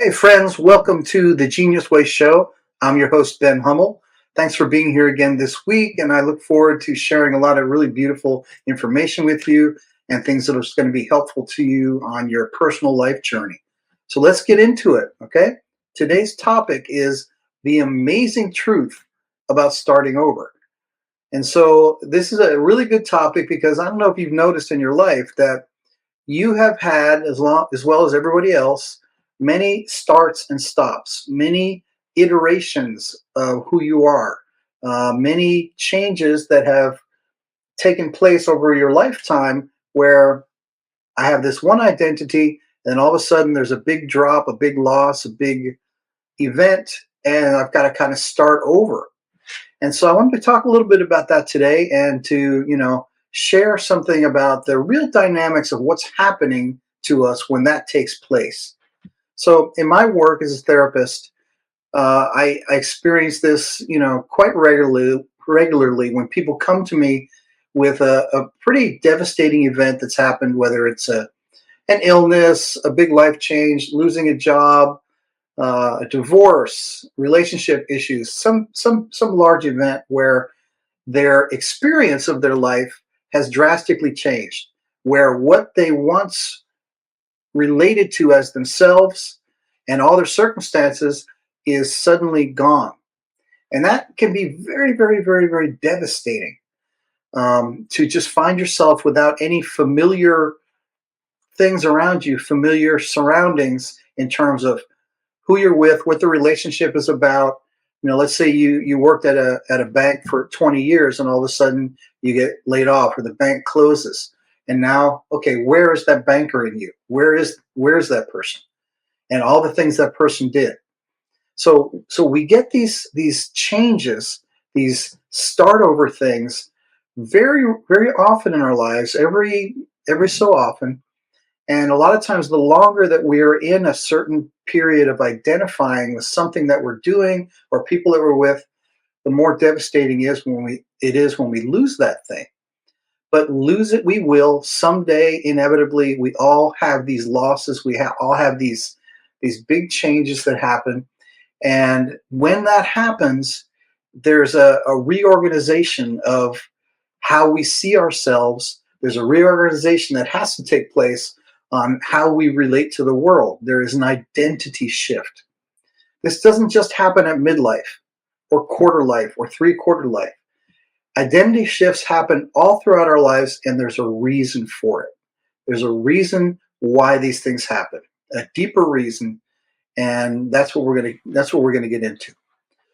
Hey friends, welcome to the Genius Way Show. I'm your host, Ben Hummell. Thanks for being here again this week, and I look forward to sharing a lot of really beautiful information with you and things that are going to be helpful to you on your personal life journey. So let's get into it, okay? Today's topic is the amazing truth about starting over. And so this is a really good topic because I don't know if you've noticed in your life that you have had, as well as everybody else, many starts and stops, many iterations of who you are, many changes that have taken place over your lifetime where I have this one identity, and all of a sudden there's a big drop, a big loss, a big event, and I've got to kind of start over. And so I wanted to talk a little bit about that today and to, share something about the real dynamics of what's happening to us when that takes place. So in my work as a therapist, I experience this, quite regularly when people come to me with a pretty devastating event that's happened, whether it's an illness, a big life change, losing a job, a divorce, relationship issues, some large event where their experience of their life has drastically changed, where what they once related to as themselves and all their circumstances is suddenly gone. And that can be very, very, very, very devastating, to just find yourself without any familiar things around you, familiar surroundings in terms of who you're with, what the relationship is about. Let's say you worked at a bank for 20 years and all of a sudden you get laid off or the bank closes. And now, okay, where is that banker in you? Where is that person? And all the things that person did. So we get these changes, these start over things very, very often in our lives, every so often. And a lot of times, the longer that we are in a certain period of identifying with something that we're doing or people that we're with, the more devastating it is when we lose that thing. But lose it we will someday, inevitably. We all have these losses. All have these big changes that happen. And when that happens, there's a reorganization of how we see ourselves. There's a reorganization that has to take place on how we relate to the world. There is an identity shift. This doesn't just happen at midlife or quarter life or three-quarter life. Identity shifts happen all throughout our lives, and there's a reason for it. There's a reason why these things happen, a deeper reason, and that's what we're gonna get into.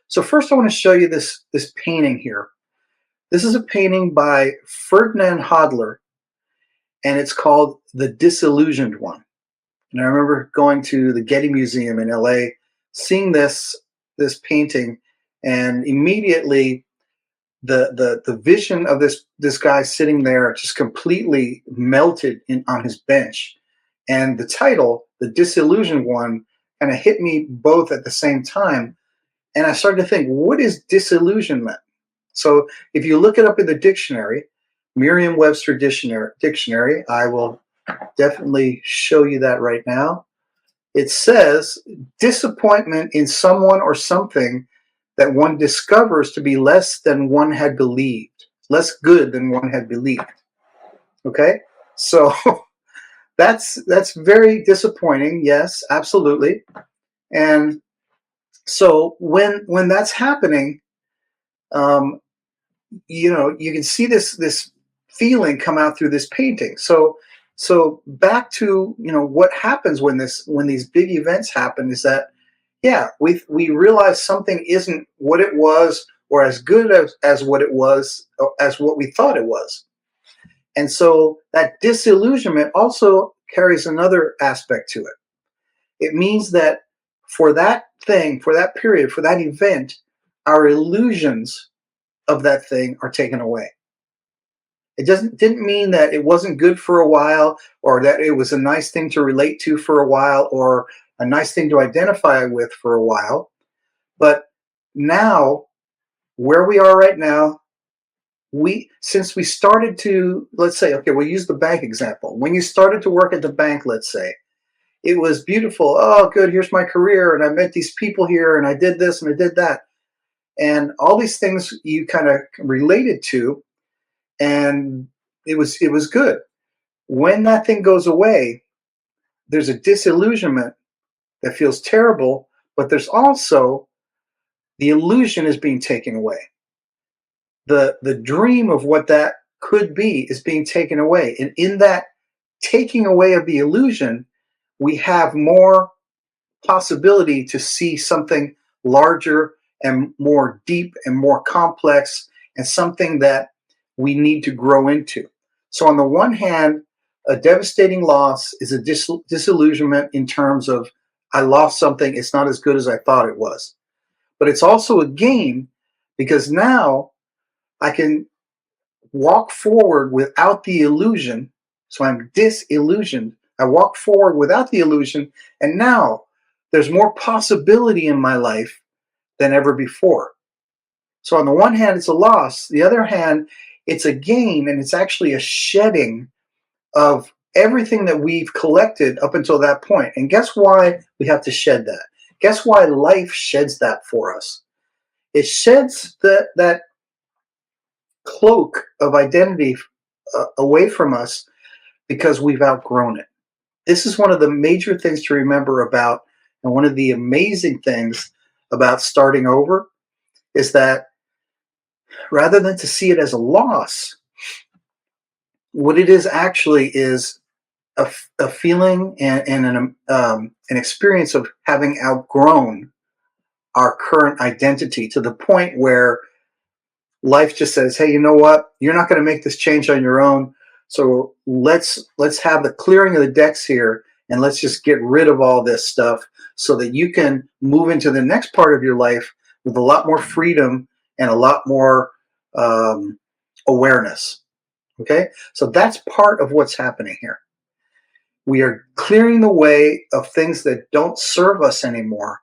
So first, I want to show you this painting here. This is a painting by Ferdinand Hodler, and it's called The Disillusioned One. And I remember going to the Getty Museum in LA, seeing this painting, and immediately the vision of this guy sitting there just completely melted on his bench. And the title, The Disillusioned One, kind of hit me both at the same time. And I started to think, what is disillusionment? So if you look it up in the dictionary, Merriam-Webster dictionary, I will definitely show you that right now. It says disappointment in someone or something that one discovers to be less than one had believed, less good than one had believed. Okay, so that's very disappointing. Yes, absolutely. And so when that's happening, you can see this feeling come out through this painting. So back to what happens when these big events happen is that we realize something isn't what it was or as good as what it was, as what we thought it was. And so that disillusionment also carries another aspect to it. It means that for that thing, for that period, for that event, our illusions of that thing are taken away. It didn't mean that it wasn't good for a while, or that it was a nice thing to relate to for a while, or a nice thing to identify with for a while. But now, where we are right now, since we started to, let's say, okay, we'll use the bank example. When you started to work at the bank, let's say, it was beautiful. Oh, good. Here's my career. And I met these people here and I did this and I did that. And all these things you kind of related to, and it was good. When that thing goes away, there's a disillusionment that feels terrible, but there's also the illusion is being taken away. The dream of what that could be is being taken away. And in that taking away of the illusion, we have more possibility to see something larger and more deep and more complex, and something that we need to grow into. So, on the one hand, a devastating loss is a disillusionment in terms of I lost something, it's not as good as I thought it was. But it's also a gain because now I can walk forward without the illusion. So I'm disillusioned. I walk forward without the illusion, and now there's more possibility in my life than ever before. So on the one hand, it's a loss. The other hand, it's a gain, and it's actually a shedding of everything that we've collected up until that point. And guess why we have to shed that? Guess why life sheds that for us? It sheds that cloak of identity away from us because we've outgrown it. This is one of the major things to remember about, and one of the amazing things about starting over is that rather than to see it as a loss, what it is actually is a feeling and an experience of having outgrown our current identity to the point where life just says, hey, you know what, you're not going to make this change on your own, so let's have the clearing of the decks here, and let's just get rid of all this stuff so that you can move into the next part of your life with a lot more freedom and a lot more awareness. Okay, so that's part of what's happening here. We are clearing the way of things that don't serve us anymore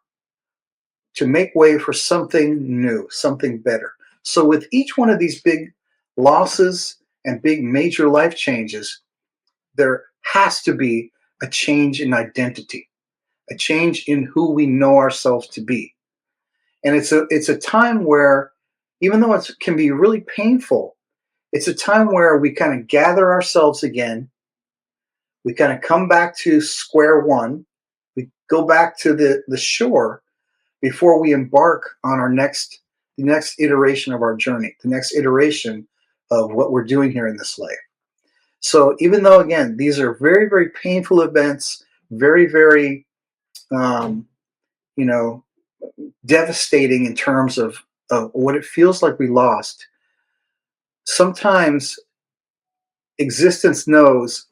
to make way for something new, something better. So with each one of these big losses and big major life changes, there has to be a change in identity, a change in who we know ourselves to be. And it's a time where, even though it can be really painful, it's a time where we kind of gather ourselves again. We kind of come back to square one. We go back to the shore before we embark on the next iteration of our journey, the next iteration of what we're doing here in this life. So even though, again, these are very, very painful events, very, very, um, you know, devastating in terms of what it feels like we lost, sometimes existence knows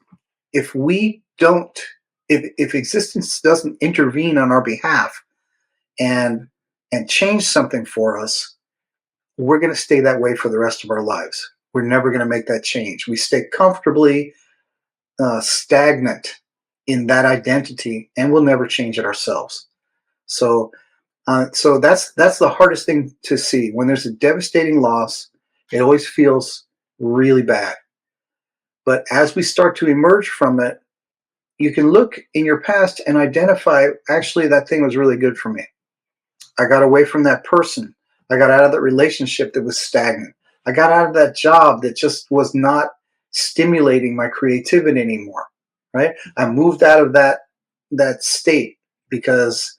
if we don't, if existence doesn't intervene on our behalf and change something for us, we're going to stay that way for the rest of our lives. We're never going to make that change. We stay comfortably stagnant in that identity, and we'll never change it ourselves. So, so that's the hardest thing to see. When there's a devastating loss, it always feels really bad. But as we start to emerge from it, you can look in your past and identify, actually, that thing was really good for me. I got away from that person. I got out of that relationship that was stagnant. I got out of that job that just was not stimulating my creativity anymore. Right? I moved out of that state because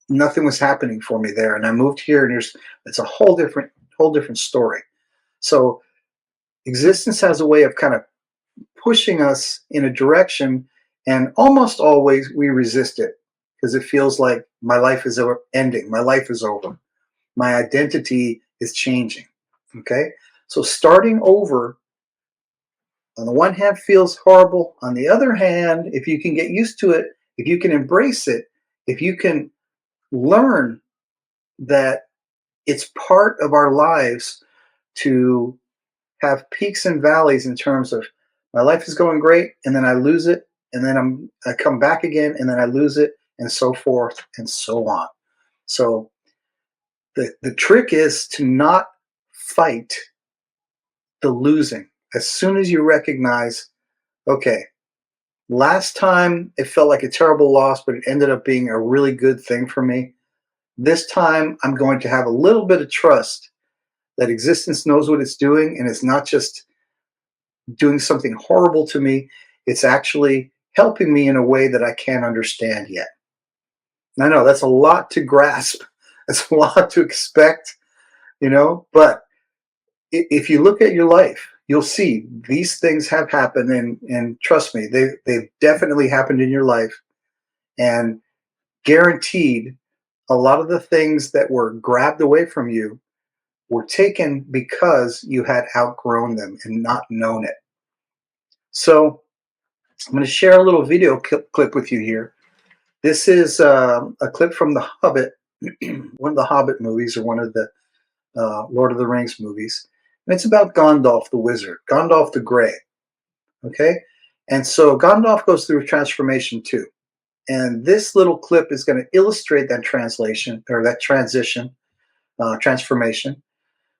nothing was happening for me there, and I moved here, and it's a whole different story. So existence has a way of kind of pushing us in a direction, and almost always we resist it because it feels like my life is ending, my life is over, my identity is changing. Okay, so starting over, on the one hand, feels horrible. On the other hand, if you can get used to it, if you can embrace it, if you can learn that it's part of our lives to have peaks and valleys in terms of my life is going great, and then I lose it, and then I come back again, and then I lose it, and so forth and so on. So the trick is to not fight the losing. As soon as you recognize, okay, Last time it felt like a terrible loss, but it ended up being a really good thing for me. This time I'm going to have a little bit of trust that existence knows what it's doing and it's not just doing something horrible to me. It's actually helping me in a way that I can't understand yet. And I know that's a lot to grasp. That's a lot to expect, but if you look at your life, you'll see these things have happened, and trust me, they've definitely happened in your life, and guaranteed a lot of the things that were grabbed away from you were taken because you had outgrown them and not known it. So I'm going to share a little video clip with you here. This is a clip from The Hobbit, one of the Hobbit movies, or one of the Lord of the Rings movies. And it's about Gandalf the Wizard, Gandalf the Grey. Okay? And so Gandalf goes through a transformation too. And this little clip is going to illustrate that translation, or that transformation,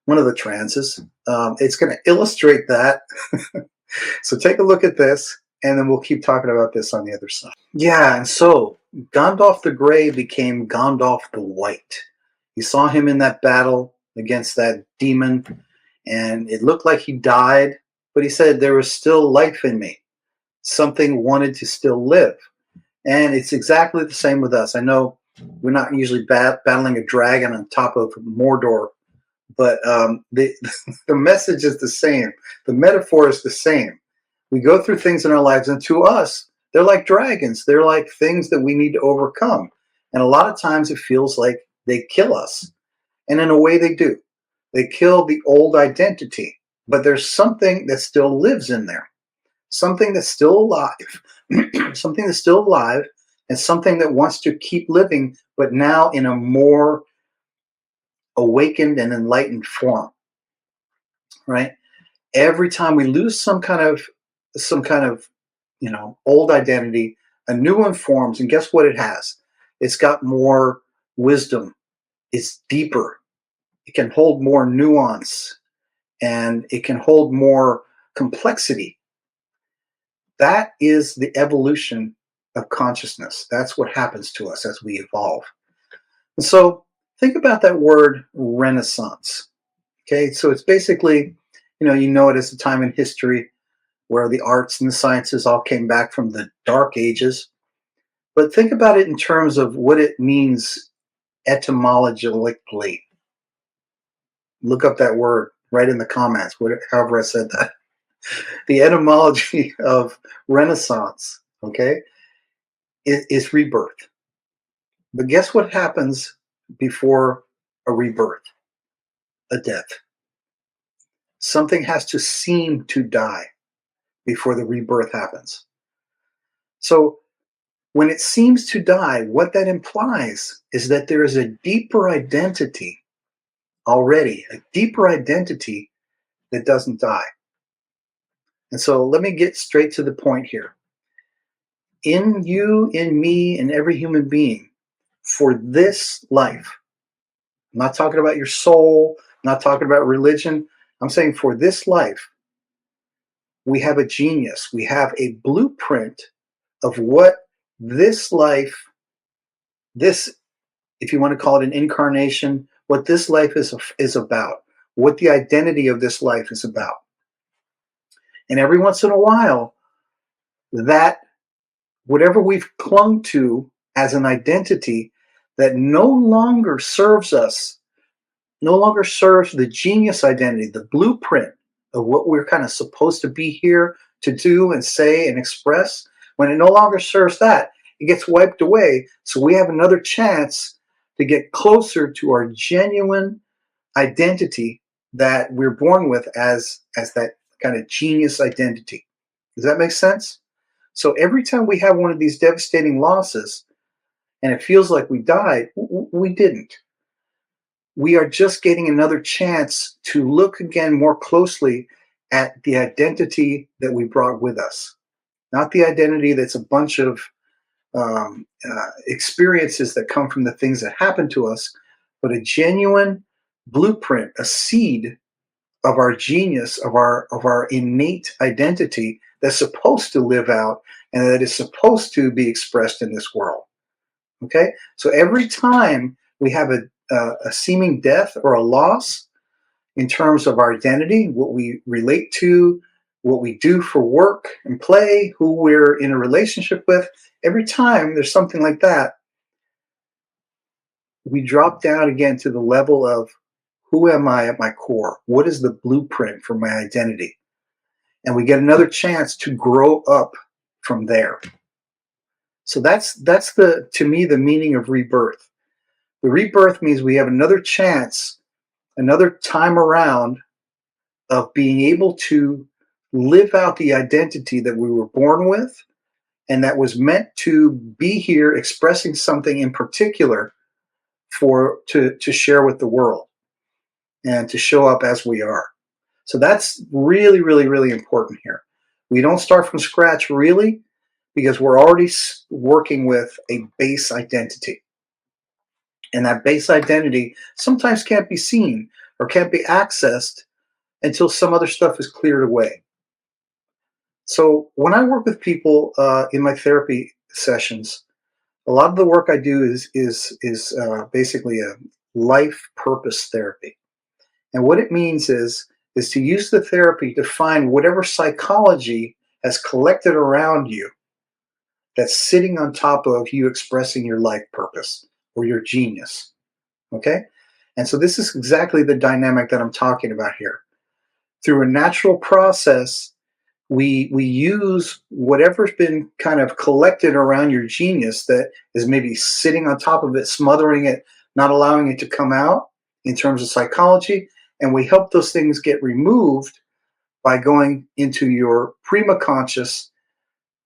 one of the transes. It's going to illustrate that. So take a look at this, and then we'll keep talking about this on the other side. Yeah, and so Gandalf the Grey became Gandalf the White. You saw him in that battle against that demon, and it looked like he died, but he said there was still life in me. Something wanted to still live. And it's exactly the same with us. I know we're not usually battling a dragon on top of Mordor, but the message is the same. The metaphor is the same. We go through things in our lives, and to us, they're like dragons. They're like things that we need to overcome. And a lot of times it feels like they kill us. And in a way they do. They kill the old identity. But there's something that still lives in there. Something that's still alive. Something that's still alive, and something that wants to keep living, but now in a more awakened and enlightened form. Right? Every time we lose some kind of old identity, a new one forms, and guess what it has? It's got more wisdom. It's deeper. It can hold more nuance, and it can hold more complexity. That is the evolution of consciousness. That's what happens to us as we evolve. And so think about that word Renaissance. Okay, so it's basically, you know it as a time in history where the arts and the sciences all came back from the dark ages. But think about it in terms of what it means etymologically. Look up that word right in the comments, however I said that. The etymology of Renaissance, okay, is rebirth. But guess what happens before a rebirth? A death. Something has to seem to die before the rebirth happens. So when it seems to die, what that implies is that there is a deeper identity already, a deeper identity that doesn't die. And so let me get straight to the point here. In you, in me, in every human being, for this life, I'm not talking about your soul, I'm not talking about religion, I'm saying for this life, we have a genius, we have a blueprint of what this life, this, if you want to call it an incarnation, what this life is about, what the identity of this life is about. And every once in a while, that whatever we've clung to as an identity that no longer serves us, no longer serves the genius identity, the blueprint of what we're kind of supposed to be here to do and say and express, when it no longer serves that, it gets wiped away. So we have another chance to get closer to our genuine identity that we're born with as that kind of genius identity. Does that make sense? So every time we have one of these devastating losses and it feels like we died, we didn't. We are just getting another chance to look again more closely at the identity that we brought with us. Not the identity that's a bunch of experiences that come from the things that happen to us, but a genuine blueprint, a seed of our genius, of our innate identity that's supposed to live out and that is supposed to be expressed in this world. Okay? So every time we have a seeming death or a loss in terms of our identity, what we relate to, what we do for work and play, who we're in a relationship with, every time there's something like that, we drop down again to the level of who am I at my core? What is the blueprint for my identity? And we get another chance to grow up from there. So that's the, to me, the meaning of rebirth. The rebirth means we have another chance, another time around of being able to live out the identity that we were born with and that was meant to be here expressing something in particular to share with the world and to show up as we are. So that's really, really, really important here. We don't start from scratch really because we're already working with a base identity. And that base identity sometimes can't be seen or can't be accessed until some other stuff is cleared away. So when I work with people in my therapy sessions, a lot of the work I do is basically a life purpose therapy. And what it means is to use the therapy to find whatever psychology has collected around you that's sitting on top of you expressing your life purpose or your genius. Okay? And so this is exactly the dynamic that I'm talking about here. Through a natural process, we use whatever's been kind of collected around your genius that is maybe sitting on top of it, smothering it, not allowing it to come out in terms of psychology, and we help those things get removed by going into your prima conscious,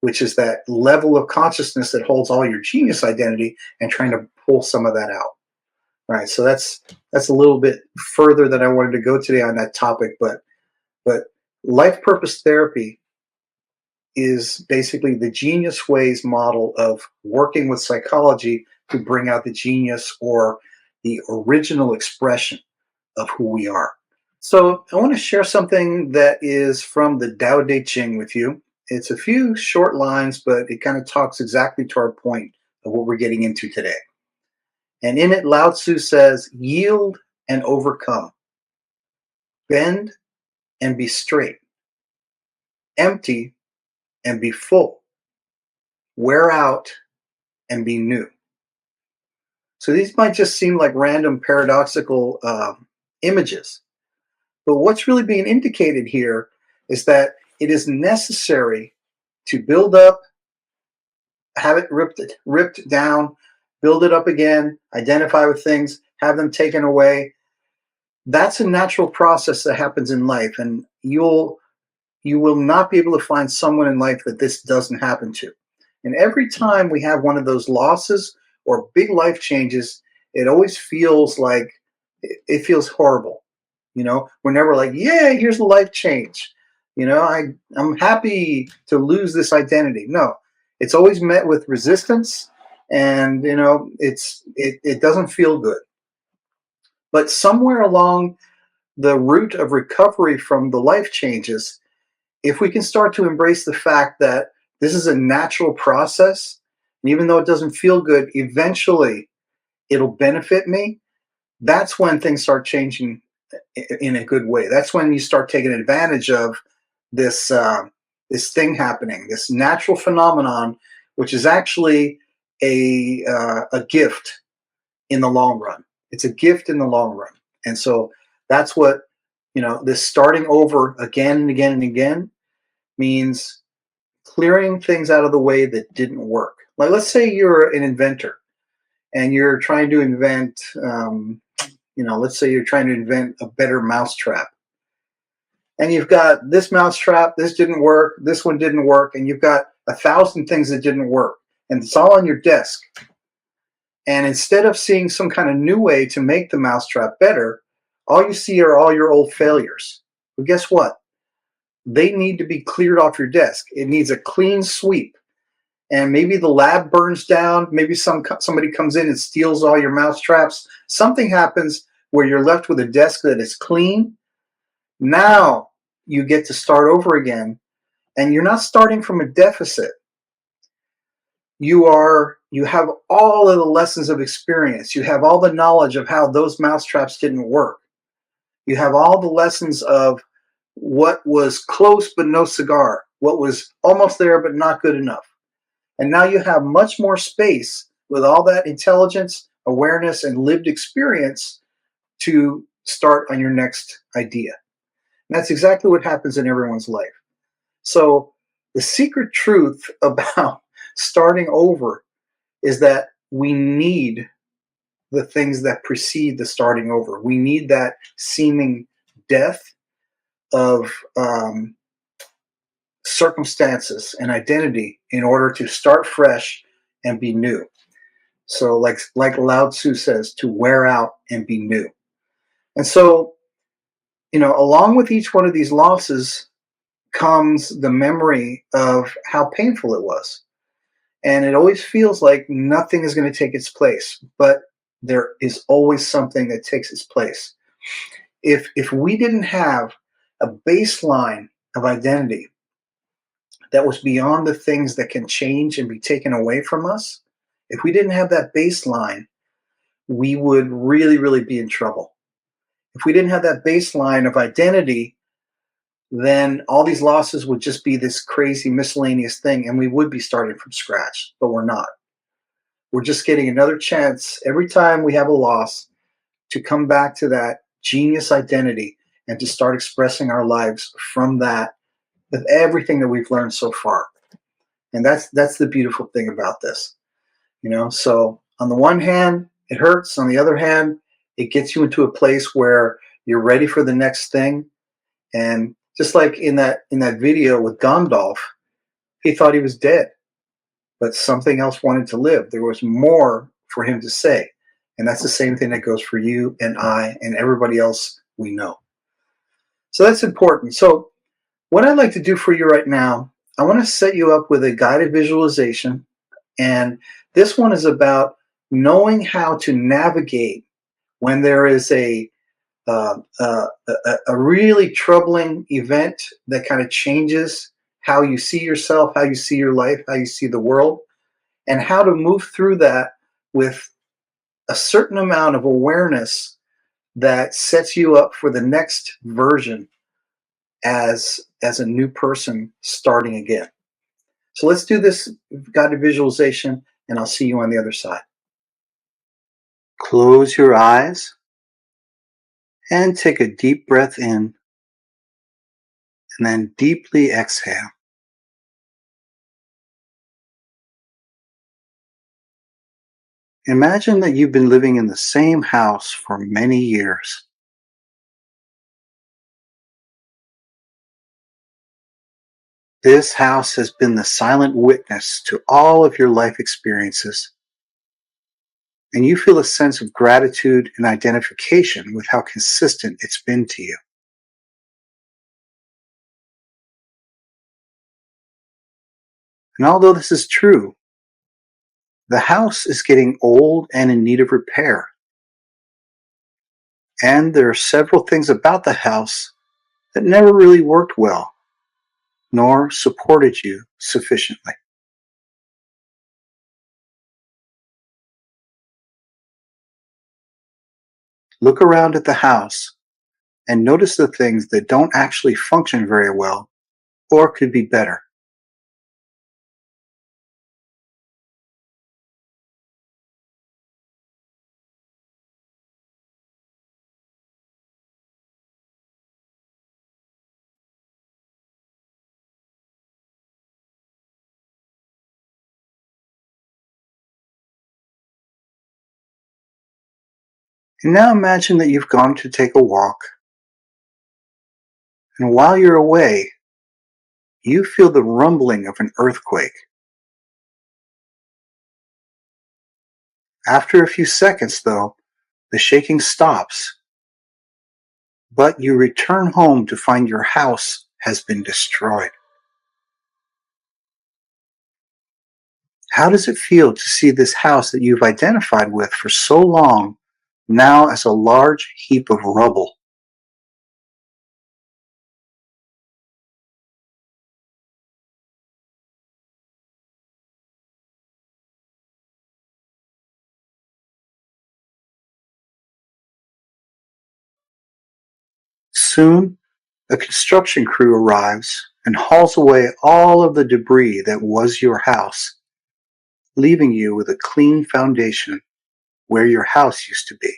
which is that level of consciousness that holds all your genius identity, and trying to pull some of that out. Right. So that's a little bit further than I wanted to go today on that topic, but life purpose therapy is basically the Genius Ways model of working with psychology to bring out the genius or the original expression of who we are. So I want to share something that is from the Tao Te Ching with you. It's a few short lines, but it kind of talks exactly to our point of what we're getting into today. And in it, Lao Tzu says, yield and overcome, bend and be straight, empty and be full, wear out and be new. So these might just seem like random paradoxical images, but what's really being indicated here is that it is necessary to build up, have it ripped down, build it up again, identify with things, have them taken away. That's a natural process that happens in life, and you will not be able to find someone in life that this doesn't happen to. And every time we have one of those losses or big life changes, it always feels like it feels horrible. You know, we're never like, yeah, here's the life change. You know, I'm happy to lose this identity. No, it's always met with resistance, and you know, it doesn't feel good. But somewhere along the route of recovery from the life changes, if we can start to embrace the fact that this is a natural process, and even though it doesn't feel good, eventually it'll benefit me, that's when things start changing in a good way. That's when you start taking advantage of this this thing happening, this natural phenomenon, which is actually a gift in the long run. It's a gift in the long run, and so that's what, you know, this starting over again and again and again means clearing things out of the way that didn't work. Like, let's say you're an inventor and you're trying to invent, let's say you're trying to invent a better mousetrap. And you've got this mousetrap, this didn't work, this one didn't work, and you've got 1,000 things that didn't work. And it's all on your desk. And instead of seeing some kind of new way to make the mousetrap better, all you see are all your old failures. But guess what? They need to be cleared off your desk. It needs a clean sweep. And maybe the lab burns down. Maybe somebody comes in and steals all your mousetraps. Something happens where you're left with a desk that is clean. Now you get to start over again And you're not starting from a deficit. You have all of the lessons of experience. You have all the knowledge of how those mousetraps didn't work. You have all the lessons of what was close but no cigar, what was almost there but not good enough. And now you have much more space with all that intelligence, awareness, and lived experience to start on your next idea. And that's exactly what happens in everyone's life. So the secret truth about starting over is that we need the things that precede the starting over. We need that seeming death of circumstances and identity in order to start fresh and be new. So, like Lao Tzu says, to wear out and be new. And so, along with each one of these losses comes the memory of how painful it was. And it always feels like nothing is going to take its place, but there is always something that takes its place. If we didn't have a baseline of identity that was beyond the things that can change and be taken away from us, if we didn't have that baseline, we would really, really be in trouble. If we didn't have that baseline of identity, then all these losses would just be this crazy miscellaneous thing, and we would be starting from scratch, but we're not. We're just getting another chance every time we have a loss to come back to that genius identity and to start expressing our lives from that with everything that we've learned so far. And that's the beautiful thing about this. So on the one hand, it hurts. On the other hand, it gets you into a place where you're ready for the next thing. And just like in that video with Gandalf, he thought he was dead, but something else wanted to live. There was more for him to say. And that's the same thing that goes for you and I and everybody else we know. So that's important. So what I'd like to do for you right now, I want to set you up with a guided visualization. And this one is about knowing how to navigate when there is a really troubling event that kind of changes how you see yourself, how you see your life, how you see the world, and how to move through that with a certain amount of awareness that sets you up for the next version as a new person starting again. So let's do this guided visualization, and I'll see you on the other side. Close your eyes and take a deep breath in, and then deeply exhale. Imagine that you've been living in the same house for many years. This house has been the silent witness to all of your life experiences, and you feel a sense of gratitude and identification with how consistent it's been to you. And although this is true, the house is getting old and in need of repair. And there are several things about the house that never really worked well, nor supported you sufficiently. Look around at the house and notice the things that don't actually function very well or could be better. And now imagine that you've gone to take a walk, and while you're away, you feel the rumbling of an earthquake. After a few seconds, though, the shaking stops, but you return home to find your house has been destroyed. How does it feel to see this house that you've identified with for so long now as a large heap of rubble? Soon, a construction crew arrives and hauls away all of the debris that was your house, leaving you with a clean foundation where your house used to be.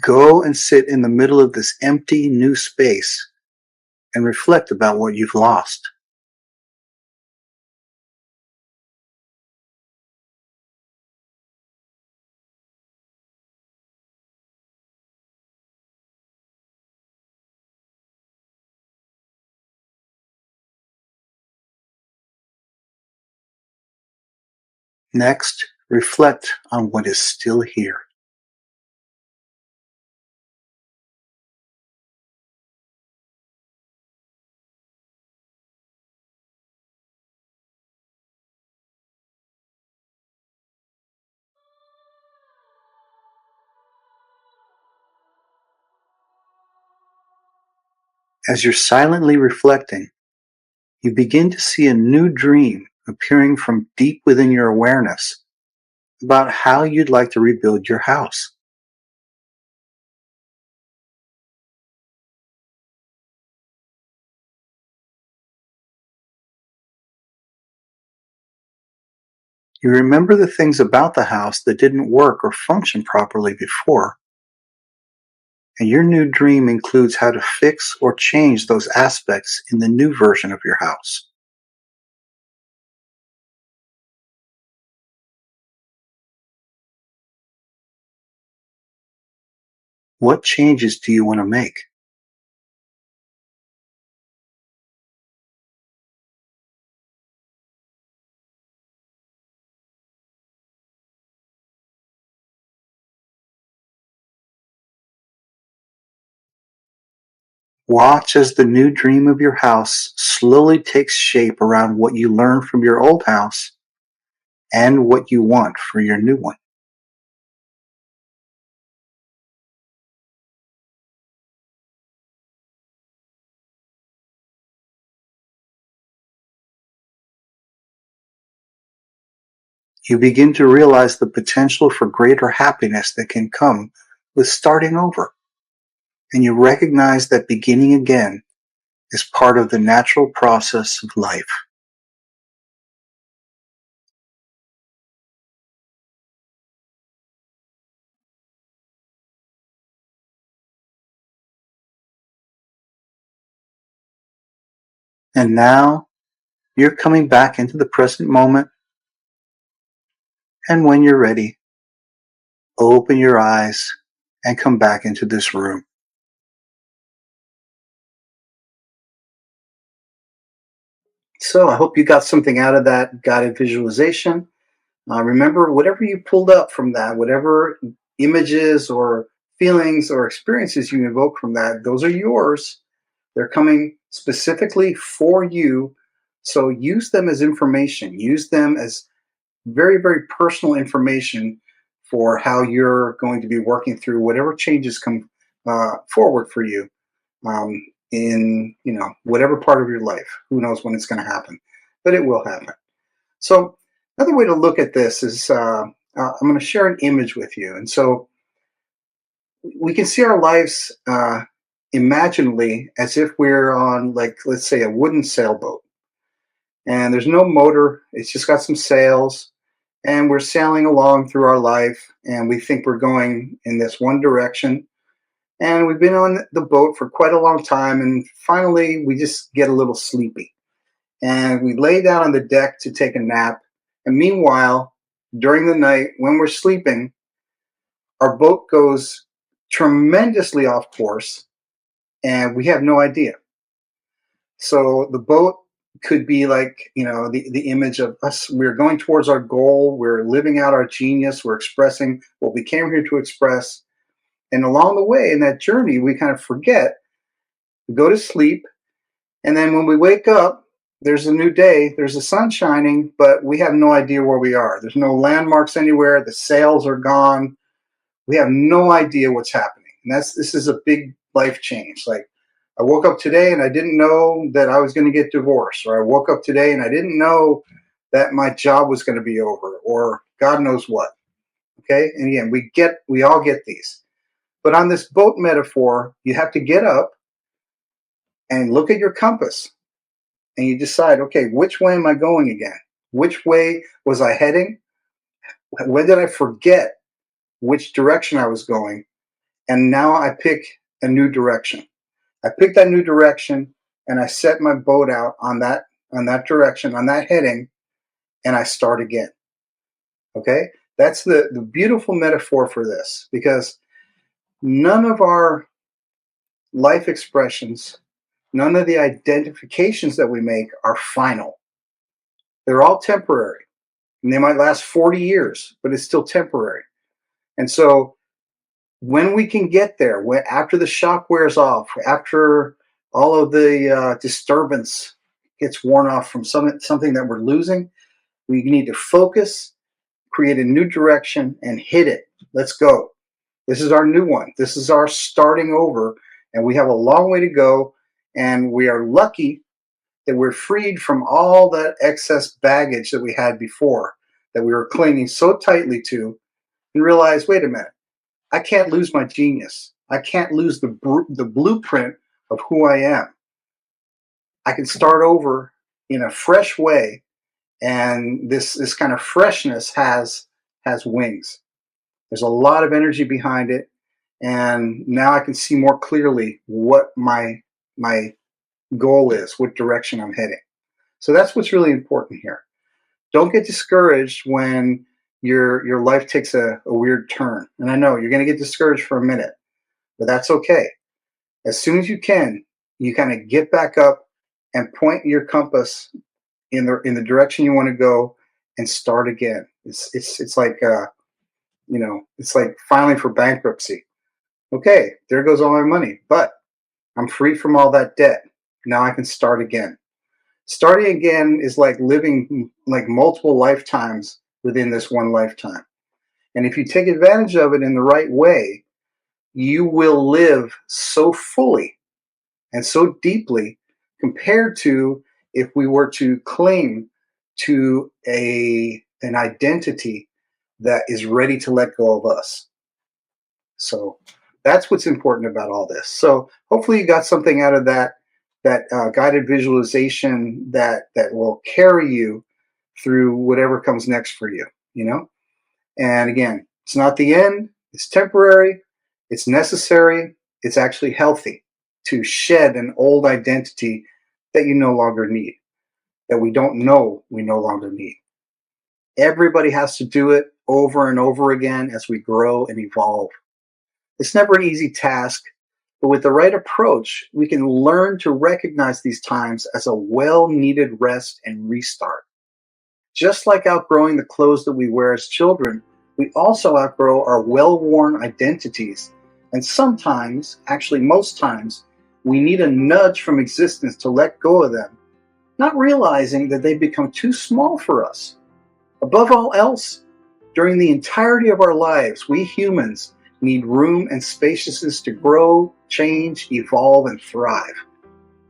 Go and sit in the middle of this empty new space and reflect about what you've lost. Next, reflect on what is still here. As you're silently reflecting, you begin to see a new dream appearing from deep within your awareness about how you'd like to rebuild your house. You remember the things about the house that didn't work or function properly before, and your new dream includes how to fix or change those aspects in the new version of your house. What changes do you want to make? Watch as the new dream of your house slowly takes shape around what you learned from your old house and what you want for your new one. You begin to realize the potential for greater happiness that can come with starting over, and you recognize that beginning again is part of the natural process of life. And now you're coming back into the present moment, and when you're ready, open your eyes and come back into this room. So I hope you got something out of that guided visualization. Remember, whatever you pulled up from that, whatever images or feelings or experiences you evoke from that, those are yours. They're coming specifically for you. So use them as information. Use them as very, very personal information for how you're going to be working through whatever changes come forward for you in whatever part of your life. Who knows when it's going to happen, but it will happen. So another way to look at this is I'm going to share an image with you, and so we can see our lives imaginally as if we're on, like, let's say, a wooden sailboat, and there's no motor. It's just got some sails, and we're sailing along through our life, and we think we're going in this one direction. And we've been on the boat for quite a long time, and finally we just get a little sleepy. And we lay down on the deck to take a nap. And meanwhile, during the night, when we're sleeping, our boat goes tremendously off course, and we have no idea. So the boat could be like, the image of us. We're going towards our goal. We're living out our genius. We're expressing what we came here to express. And along the way in that journey, we kind of forget, we go to sleep. And then when we wake up, there's a new day, there's the sun shining, but we have no idea where we are. There's no landmarks anywhere. The sails are gone. We have no idea what's happening. And this is a big life change. Like, I woke up today and I didn't know that I was going to get divorced, or I woke up today and I didn't know that my job was going to be over, or God knows what. Okay, and again, we all get these. But on this boat metaphor, you have to get up and look at your compass, and you decide, okay, which way am I going again? Which way was I heading? When did I forget which direction I was going? And now I pick a new direction. I pick that new direction and I set my boat out on that direction, on that heading, and I start again. Okay? That's the beautiful metaphor for this, because none of our life expressions, none of the identifications that we make are final. They're all temporary. And they might last 40 years, but it's still temporary. And so when we can get there, after the shock wears off, after all of the disturbance gets worn off from something that we're losing, we need to focus, create a new direction, and hit it. Let's go. This is our new one. This is our starting over, and we have a long way to go, and we are lucky that we're freed from all that excess baggage that we had before, that we were clinging so tightly to, and realize, wait a minute, I can't lose my genius. I can't lose the blueprint of who I am. I can start over in a fresh way, and this kind of freshness has wings. There's a lot of energy behind it, and now I can see more clearly what my goal is, what direction I'm heading. So that's what's really important here. Don't get discouraged when your life takes a weird turn. And I know you're going to get discouraged for a minute, but that's okay. As soon as you can, you kind of get back up and point your compass in the direction you want to go and start again. It's like it's like filing for bankruptcy. Okay, there goes all my money, but I'm free from all that debt. Now I can start again. Starting again is like living like multiple lifetimes within this one lifetime. And if you take advantage of it in the right way, you will live so fully and so deeply compared to if we were to cling to an identity that is ready to let go of us. So that's what's important about all this. So hopefully you got something out of that guided visualization that will carry you through whatever comes next for you, you know? And again, it's not the end, it's temporary, it's necessary, it's actually healthy to shed an old identity that you no longer need, that we don't know we no longer need. Everybody has to do it over and over again as we grow and evolve. It's never an easy task, but with the right approach, we can learn to recognize these times as a well-needed rest and restart. Just like outgrowing the clothes that we wear as children, we also outgrow our well-worn identities. And sometimes, actually most times, we need a nudge from existence to let go of them, not realizing that they've become too small for us. Above all else, during the entirety of our lives, we humans need room and spaciousness to grow, change, evolve, and thrive.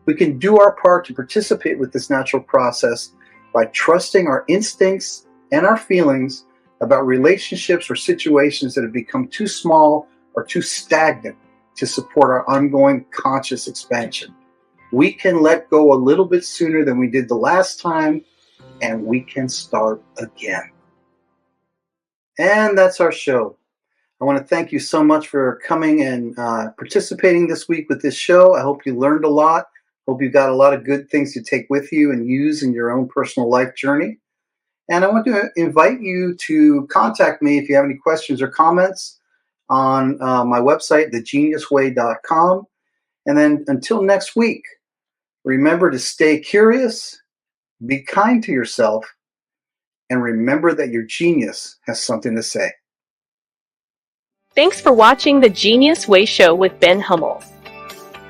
We can do our part to participate with this natural process by trusting our instincts and our feelings about relationships or situations that have become too small or too stagnant to support our ongoing conscious expansion. We can let go a little bit sooner than we did the last time, and we can start again. And that's our show. I want to thank you so much for coming and participating this week with this show. I hope you learned a lot. Hope you got a lot of good things to take with you and use in your own personal life journey. And I want to invite you to contact me if you have any questions or comments on my website, thegeniusway.com. And then until next week, remember to stay curious, be kind to yourself, and remember that your genius has something to say. Thanks for watching The Genius Way Show with Ben Hummell.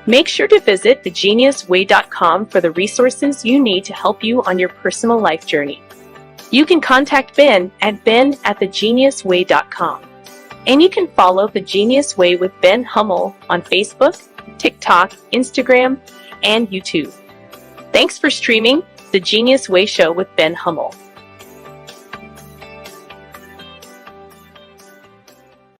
Make sure to visit thegeniusway.com for the resources you need to help you on your personal life journey. You can contact Ben at ben@thegeniusway.com. And you can follow The Genius Way with Ben Hummell on Facebook, TikTok, Instagram, and YouTube. Thanks for streaming The Genius Way Show with Ben Hummell.